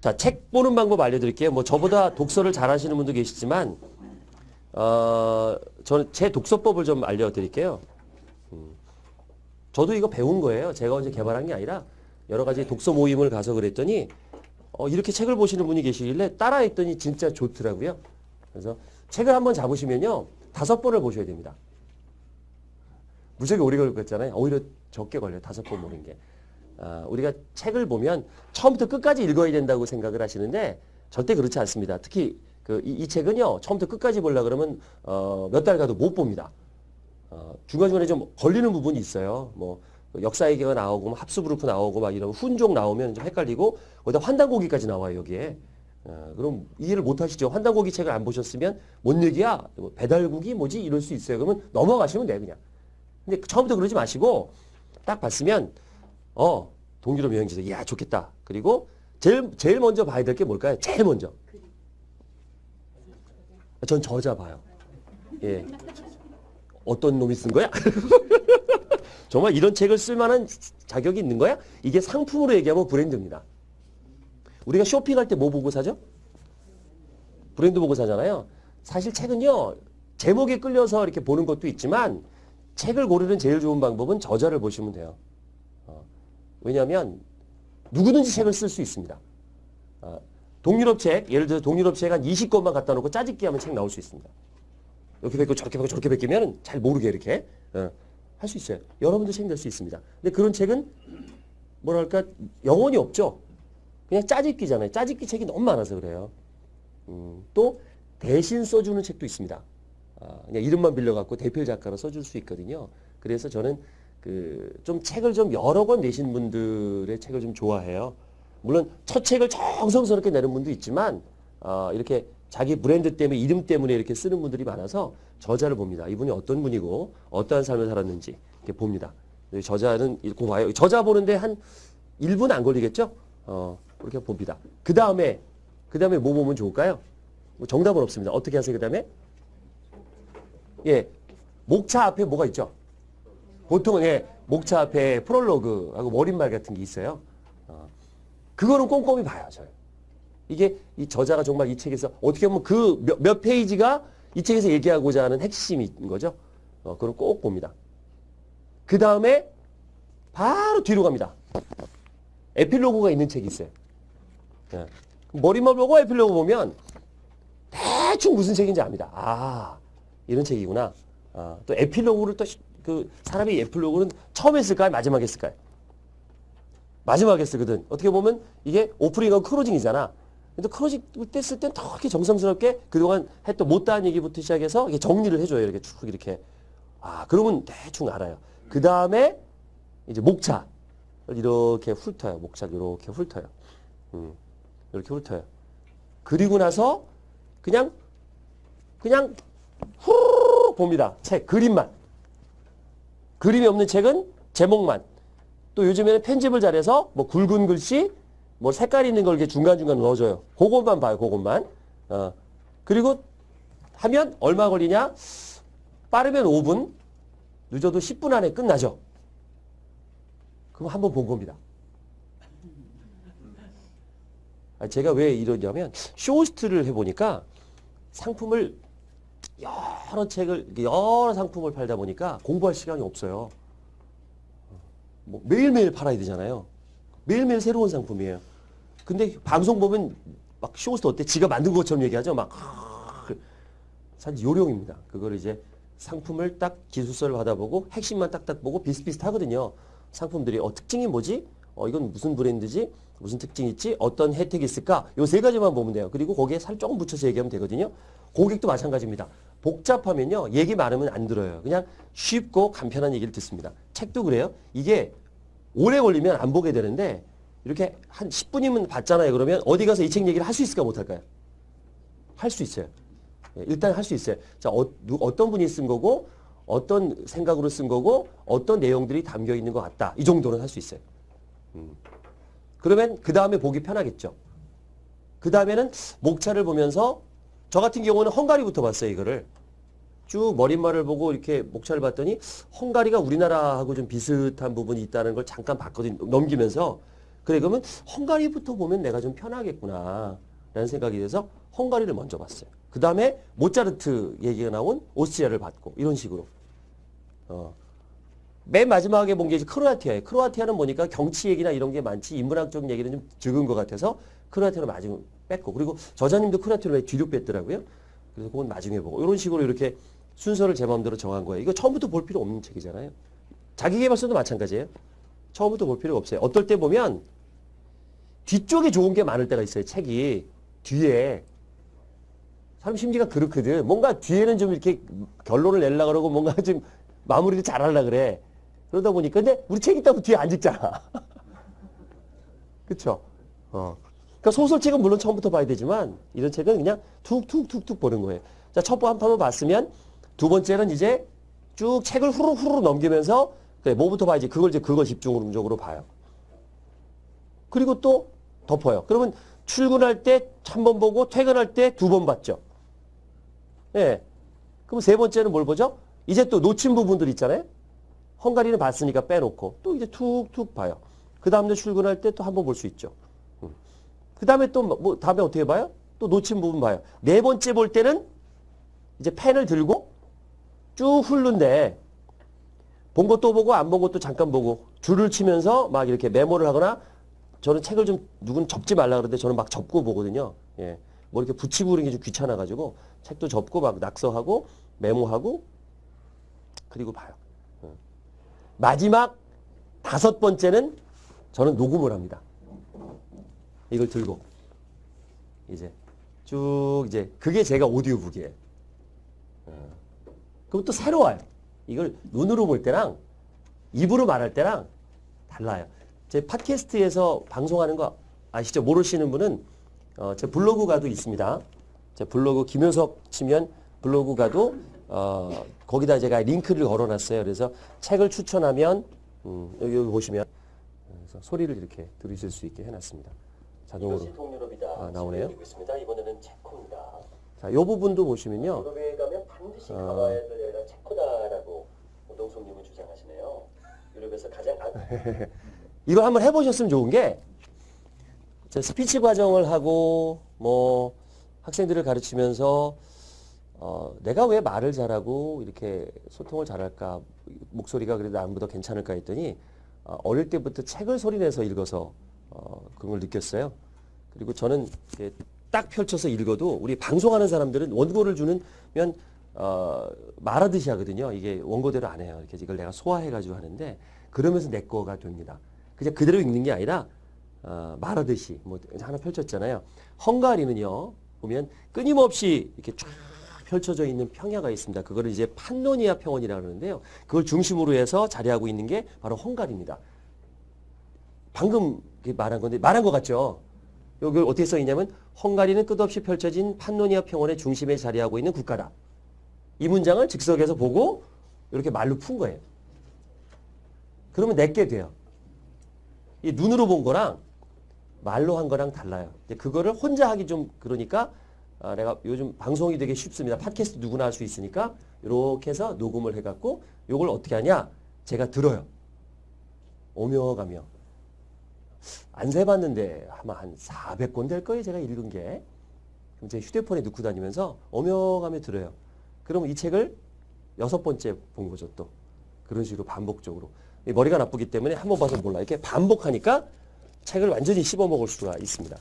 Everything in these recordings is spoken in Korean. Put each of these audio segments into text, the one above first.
자, 책 보는 방법 알려드릴게요. 뭐 저보다 독서를 잘하시는 분도 계시지만 저는 제 독서법을 좀 알려드릴게요. 저도 이거 배운 거예요. 제가 언제 개발한 게 아니라 여러 가지 독서 모임을 가서 그랬더니 이렇게 책을 보시는 분이 계시길래 따라했더니 진짜 좋더라고요. 그래서 책을 한번 잡으시면요. 5번을 보셔야 됩니다. 무지하게 오래 걸릴 것 같잖아요. 오히려 적게 걸려요. 5번 보는 게. 우리가 책을 보면 처음부터 끝까지 읽어야 된다고 생각을 하시는데 절대 그렇지 않습니다. 특히 이 책은요. 처음부터 끝까지 보려고 그러면 몇 달 가도 못 봅니다. 중간중간에 좀 걸리는 부분이 있어요. 뭐 역사 얘기가 나오고 합수그룹프 나오고 막 이런 훈족 나오면 좀 헷갈리고 거기다 환단고기까지 나와요. 여기에. 그럼 이해를 못 하시죠. 환단고기 책을 안 보셨으면 뭔 얘기야? 뭐 배달국이 뭐지? 이럴 수 있어요. 그러면 넘어가시면 돼요. 그냥. 근데 처음부터 그러지 마시고 딱 봤으면 동유럽 여행지도 이야 좋겠다. 그리고 제일 먼저 봐야 될 게 뭘까요? 제일 먼저. 전 저자 봐요. 예. 어떤 놈이 쓴 거야? 정말 이런 책을 쓸 만한 자격이 있는 거야? 이게 상품으로 얘기하면 브랜드입니다. 우리가 쇼핑할 때 뭐 보고 사죠? 브랜드 보고 사잖아요. 사실 책은요. 제목에 끌려서 이렇게 보는 것도 있지만 책을 고르는 제일 좋은 방법은 저자를 보시면 돼요. 왜냐하면 누구든지 책을 쓸 수 있습니다. 동유럽 책, 예를 들어서 동유럽 책 한 20권만 갖다 놓고 짜집기 하면 책 나올 수 있습니다. 이렇게 뵙고 저렇게 뵙고 저렇게 뵙기면 잘 모르게 이렇게 할 수 있어요. 여러분도 책 낼 수 있습니다. 근데 그런 책은 뭐랄까 영혼이 없죠. 그냥 짜집기잖아요. 짜집기 책이 너무 많아서 그래요. 또 대신 써주는 책도 있습니다. 그냥 이름만 빌려갖고 대필 작가로 써줄 수 있거든요. 그래서 저는 좀 책을 좀 여러 권 내신 분들의 책을 좀 좋아해요. 물론 첫 책을 정성스럽게 내는 분도 있지만 이렇게 자기 브랜드 때문에 이름 때문에 이렇게 쓰는 분들이 많아서 저자를 봅니다. 이분이 어떤 분이고 어떠한 삶을 살았는지 이렇게 봅니다. 저자는 읽고 봐요. 저자 보는데 한 1분 안 걸리겠죠? 그렇게 봅니다. 그 다음에 뭐 보면 좋을까요? 뭐 정답은 없습니다. 어떻게 하세요? 그 다음에 예, 목차 앞에 뭐가 있죠? 보통은 목차 앞에 프롤로그하고 머릿말 같은 게 있어요. 그거는 꼼꼼히 봐요, 저요. 이게 이 저자가 정말 이 책에서 어떻게 보면 그 몇 페이지가 이 책에서 얘기하고자 하는 핵심인 거죠. 그걸 꼭 봅니다. 그 다음에 바로 뒤로 갑니다. 에필로그가 있는 책이 있어요. 머리만 보고 에필로그 보면 대충 무슨 책인지 압니다. 이런 책이구나. 또 에필로그를 또 사람이 에필로그는 처음에 쓸까요? 마지막에 쓸까요? 마지막에 쓰거든. 어떻게 보면 이게 오프닝하고 클로징이잖아. 근데 클로징 때 쓸 땐 더 이렇게 정성스럽게 그동안 했던 못다한 얘기부터 시작해서 이렇게 정리를 해줘요. 이렇게 쭉 이렇게. 그러면 대충 알아요. 그 다음에 이제 목차. 이렇게 훑어요. 목차 이렇게 훑어요. 이렇게 훑어요. 그리고 나서 그냥 후루룩 봅니다. 책, 그림만. 그림이 없는 책은 제목만. 또 요즘에는 편집을 잘해서 뭐 굵은 글씨, 뭐 색깔 있는 걸 이렇게 중간중간 넣어줘요. 그것만 봐요. 그것만. 그리고 하면 얼마 걸리냐? 빠르면 5분, 늦어도 10분 안에 끝나죠. 그럼 한번 본 겁니다. 제가 왜 이러냐면 쇼호스트를 해보니까 상품을 여러 상품을 팔다 보니까 공부할 시간이 없어요. 뭐 매일매일 팔아야 되잖아요. 매일매일 새로운 상품이에요. 근데 방송 보면 막 쇼호스트 어때? 지가 만든 것처럼 얘기하죠. 막 사실 요령입니다. 그걸 이제 상품을 딱 기술서를 받아보고 핵심만 딱딱 보고 비슷비슷하거든요. 상품들이 특징이 뭐지? 이건 무슨 브랜드지? 무슨 특징이 있지? 어떤 혜택이 있을까? 요 3가지만 보면 돼요. 그리고 거기에 살 조금 붙여서 얘기하면 되거든요. 고객도 마찬가지입니다. 복잡하면요. 얘기 많으면 안 들어요. 그냥 쉽고 간편한 얘기를 듣습니다. 책도 그래요. 이게 오래 걸리면 안 보게 되는데 이렇게 한 10분이면 봤잖아요. 그러면 어디 가서 이 책 얘기를 할 수 있을까 못할까요? 할 수 있어요. 일단 할 수 있어요. 자, 어떤 분이 쓴 거고 어떤 생각으로 쓴 거고 어떤 내용들이 담겨 있는 것 같다. 이 정도는 할 수 있어요. 그러면 그 다음에 보기 편하겠죠. 그 다음에는 목차를 보면서 저 같은 경우는 헝가리부터 봤어요. 이거를. 쭉 머릿말을 보고 이렇게 목차를 봤더니 헝가리가 우리나라하고 좀 비슷한 부분이 있다는 걸 잠깐 봤거든요. 넘기면서. 그래, 그러면 헝가리부터 보면 내가 좀 편하겠구나 라는 생각이 돼서 헝가리를 먼저 봤어요. 그 다음에 모차르트 얘기가 나온 오스트리아를 봤고 이런 식으로. 맨 마지막에 본 게 이제 크로아티아예요. 크로아티아는 보니까 경치 얘기나 이런 게 많지 인문학적인 얘기는 좀 적은 것 같아서 크로아티아를 마지막에 뺐고, 그리고 저자님도 크로아티아를 뒤로 뺐더라고요. 그래서 그건 나중에 보고 이런 식으로 이렇게 순서를 제 마음대로 정한 거예요. 이거 처음부터 볼 필요 없는 책이잖아요. 자기계발서도 마찬가지예요. 처음부터 볼 필요가 없어요. 어떨 때 보면 뒤쪽에 좋은 게 많을 때가 있어요. 책이 뒤에. 사람 심리가 그렇거든. 뭔가 뒤에는 좀 이렇게 결론을 내려고 그러고 뭔가 좀 마무리를 잘하려고 그래. 그러다 보니까 근데 우리 책 있다고 뒤에 안 읽잖아. 그쵸? 그러니까 소설책은 물론 처음부터 봐야 되지만 이런 책은 그냥 툭툭툭툭 보는 거예요. 자, 첫 번 한번 봤으면 두 번째는 이제 쭉 책을 후루후루 넘기면서 그래, 뭐부터 봐야지. 그걸 집중적으로 봐요. 그리고 또 덮어요. 그러면 출근할 때 한 번 보고 퇴근할 때 두 번 봤죠. 예. 그럼 세 번째는 뭘 보죠? 이제 또 놓친 부분들 있잖아요. 헝가리는 봤으니까 빼놓고 또 이제 툭툭 봐요. 그 다음날 출근할 때 또 한 번 볼 수 있죠. 그 다음에 또 뭐 다음에 어떻게 봐요? 또 놓친 부분 봐요. 네 번째 볼 때는 이제 펜을 들고 쭉 훑는데 본 것도 보고 안 본 것도 잠깐 보고 줄을 치면서 막 이렇게 메모를 하거나, 저는 책을 좀 누군 접지 말라 그러는데 저는 막 접고 보거든요. 예. 뭐 이렇게 붙이고 그런 게 좀 귀찮아가지고 책도 접고 막 낙서하고 메모하고 그리고 봐요. 마지막 다섯 번째는 저는 녹음을 합니다. 이걸 들고 이제 쭉 이제 그게 제가 오디오북이에요. 그럼 또 새로워요. 이걸 눈으로 볼 때랑 입으로 말할 때랑 달라요. 제 팟캐스트에서 방송하는 거 아시죠? 모르시는 분은 제 블로그 가도 있습니다. 제 블로그 김효석 치면 블로그 가도 거기다 제가 링크를 걸어놨어요. 그래서 책을 추천하면 여기 보시면 그래서 소리를 이렇게 들으실 수 있게 해놨습니다. 자동으로 나오네요. 이번에는 체코입니다. 자, 이 부분도 보시면요. 유럽에 가면 반드시 가봐야 될 데가 체코다라고 오동숙님은 주장하시네요. 유럽에서 가장 이거 한번 해보셨으면 좋은 게, 스피치 과정을 하고 뭐 학생들을 가르치면서 내가 왜 말을 잘하고 이렇게 소통을 잘할까, 목소리가 그래도 남보다 괜찮을까 했더니 어릴 때부터 책을 소리내서 읽어서 그걸 느꼈어요. 그리고 저는 딱 펼쳐서 읽어도 우리 방송하는 사람들은 원고를 주면 말하듯이 하거든요. 이게 원고대로 안 해요. 이렇게 이걸 내가 소화해가지고 하는데 그러면서 내 거가 됩니다. 그냥 그대로 읽는 게 아니라 말하듯이 뭐 하나 펼쳤잖아요. 헝가리는요 보면 끊임없이 이렇게 쫙 펼쳐져 있는 평야가 있습니다. 그거를 이제 판노니아 평원이라고 하는데요. 그걸 중심으로 해서 자리하고 있는 게 바로 헝가리입니다. 방금 말한 건데 말한 것 같죠? 여기 어떻게 써 있냐면 헝가리는 끝없이 펼쳐진 판노니아 평원의 중심에 자리하고 있는 국가다. 이 문장을 즉석에서 보고 이렇게 말로 푼 거예요. 그러면 내게 돼요. 이 눈으로 본 거랑 말로 한 거랑 달라요. 그거를 혼자 하기 좀 그러니까 내가 요즘 방송이 되게 쉽습니다. 팟캐스트 누구나 할 수 있으니까 이렇게 해서 녹음을 해갖고 이걸 어떻게 하냐? 제가 들어요. 오며 가며. 안 세봤는데 아마 한 400권 될 거예요. 제가 읽은 게. 그럼 제 휴대폰에 넣고 다니면서 오며 가며 들어요. 그러면 이 책을 6번째 본 거죠. 또 그런 식으로 반복적으로. 머리가 나쁘기 때문에 한 번 봐서 몰라. 이렇게 반복하니까 책을 완전히 씹어먹을 수가 있습니다.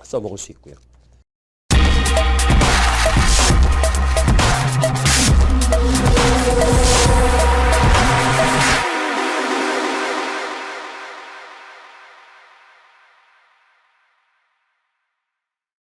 써먹을 수 있고요.